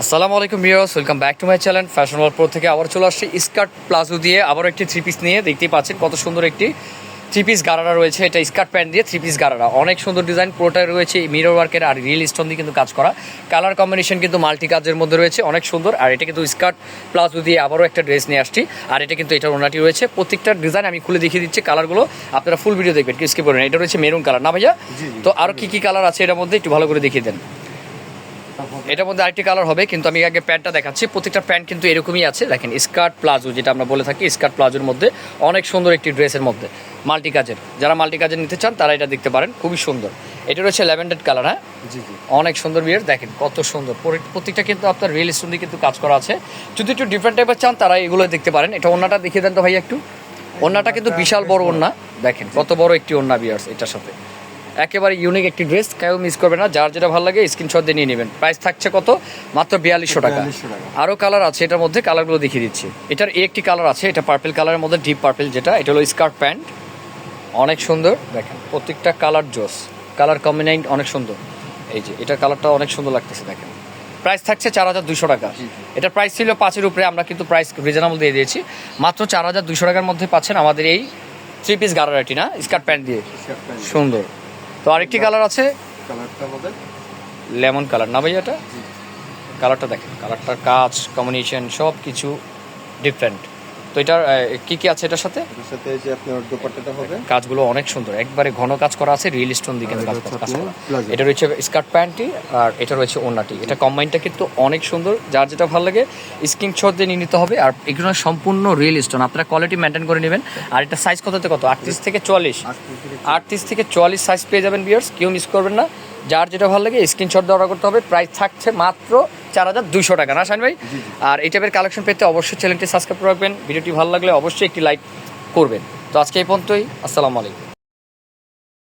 আসসালামু আলাইকুম viewers, welcome back to my channel fashion world pro থেকে আবার চলে আসছি স্কার্ট প্লাজো দিয়ে আবার একটি থ্রি পিস নিয়ে। দেখতেই পাচ্ছেন কত সুন্দর একটি থ্রি পিস গারারা রয়েছে। এটা স্কার্ট প্যান্ট দিয়ে থ্রি পিস গারারা, অনেক সুন্দর ডিজাইন, পুরোটা রয়েছে মিরর ওয়ার্কের আর রিয়েল স্টোন দিয়ে কিন্তু কাজ করা। কালার কম্বিনেশন কিন্তু মাল্টি কাজের মধ্যে রয়েছে, অনেক সুন্দর। আর এটা কিন্তু স্কার্ট প্লাজো দিয়ে আবারও একটা ড্রেস নিয়ে আসছি। আর এটা কিন্তু এটার ওনাটি রয়েছে, প্রত্যেকটা ডিজাইন আমি খুলে দেখিয়ে দিচ্ছি। কালারগুলো আপনারা ফুল ভিডিও দেখবেন, কি স্কিপ করবেন। এটা রয়েছে মেরুন কালার না ভাইয়া? তো আরও কী কালার আছে এটার মধ্যে একটু ভালো করে দেখিয়ে দেন। এটার মধ্যে আরেকটি কালার হবে, কিন্তু আমি আগে প্যান্টটা দেখাচ্ছি। প্রত্যেকটা প্যান্ট কিন্তু এরকমই আছে, দেখেন স্কার্ট প্লাজো যেটা আমরা বলে থাকি। স্কার্ট প্লাজোর মধ্যে অনেক সুন্দর একটি ড্রেসের মধ্যে মাল্টি কাজের, যারা মাল্টি কাজের নিতে চান তারা এটা দেখতে পারেন, খুবই সুন্দর। এটা রয়েছে ল্যাভেন্ডার কালার। হ্যাঁ অনেক সুন্দর বিয়ার, দেখেন কত সুন্দর। প্রত্যেকটা কিন্তু আপনার রিয়েল স্টোন দিয়ে কিন্তু কাজ করা আছে। যদি একটু ডিফারেন্ট টাইপের চান তারা এগুলো দেখতে পারেন। এটা ওন্নাটা দেখিয়ে দেন তো ভাই একটু। ওন্নাটা কিন্তু বিশাল বড় ওন্না, দেখেন কত বড় একটি ওন্না বিয়ার্স। এটার সাথে একেবারে ইউনিক একটি ড্রেস, কেউ মিস করবে না। যার যেটা ভালো লাগে স্ক্রিনশট দিয়ে নিয়ে নেবেন। প্রাইস থাকছে কত? মাত্র 4200 টাকা। আরও কালার আছে এটার মধ্যে, কালারগুলো দেখিয়ে দিচ্ছি। এটার একটি কালার আছে, এটা পার্পল কালারের মধ্যে, ডিপ পার্পল যেটা। এটা হলো স্কার্ট প্যান্ট, অনেক সুন্দর। দেখেন প্রত্যেকটা কালার জোস, কালার কম্বিনাইন অনেক সুন্দর। এই যে এটার কালারটা অনেক সুন্দর লাগতেছে, দেখেন। প্রাইস থাকছে 4200 টাকা। এটার প্রাইস ছিল 5-এর উপরে, আমরা কিন্তু প্রাইস রিজনেবল দিয়ে দিয়েছি। মাত্র 4200 টাকার মধ্যে পাচ্ছেন আমাদের এই থ্রি পিস গারারাটি না, স্কার্ট প্যান্ট দিয়ে সুন্দর। তো আরেকটি কালার আছে, কালারটা আমাদের লেমন কালার না ভাই? এটা কালারটা দেখেন, কালারটার কাজ কম্বিনেশন সব কিছু ডিফারেন্ট। তো এটার কি কি আছে এটার সাথে? এর সাথে যে আপনার দোপাট্টাটা হবে, কাজগুলো অনেক সুন্দর, একবারে ঘন কাজ করা আছে, রিয়েল স্টোন দিয়ে কিন্তু কাজ করা। প্লাজো। এটা রয়েছে স্কার্ট প্যান্টটি আর এটা রয়েছে ওড়নাটি। এটা কম্বাইনটা কিন্তু অনেক সুন্দর, যার যেটা ভালো লাগে স্ক্রিনশট দিয়ে নিয়ে নিতে হবে। আর এগুলো সম্পূর্ণ রিয়েল স্টোন, আপনারা কোয়ালিটি মেনটেন করে নেবেন। আর এটা সাইজ কত থেকে কত? 38 থেকে 44, 38 থেকে 44 সাইজ পেয়ে যাবেন ভিউয়ার্স, কেউ মিস করবেন না। যার যেটা ভালো লাগে স্ক্রিনশট দিয়ে অর্ডার করতে হবে। প্রাইস থাকছে মাত্র 4200 টাকা না শাহিন ভাই? আর এই টাইপের কালেকশন পেতে অবশ্যই চ্যানেলটি সাবস্ক্রাইব রাখবেন। ভিডিওটি ভালো লাগলে অবশ্যই একটি লাইক করবেন। তো আজকে এই পর্যন্তই, আসসালামু আলাইকুম।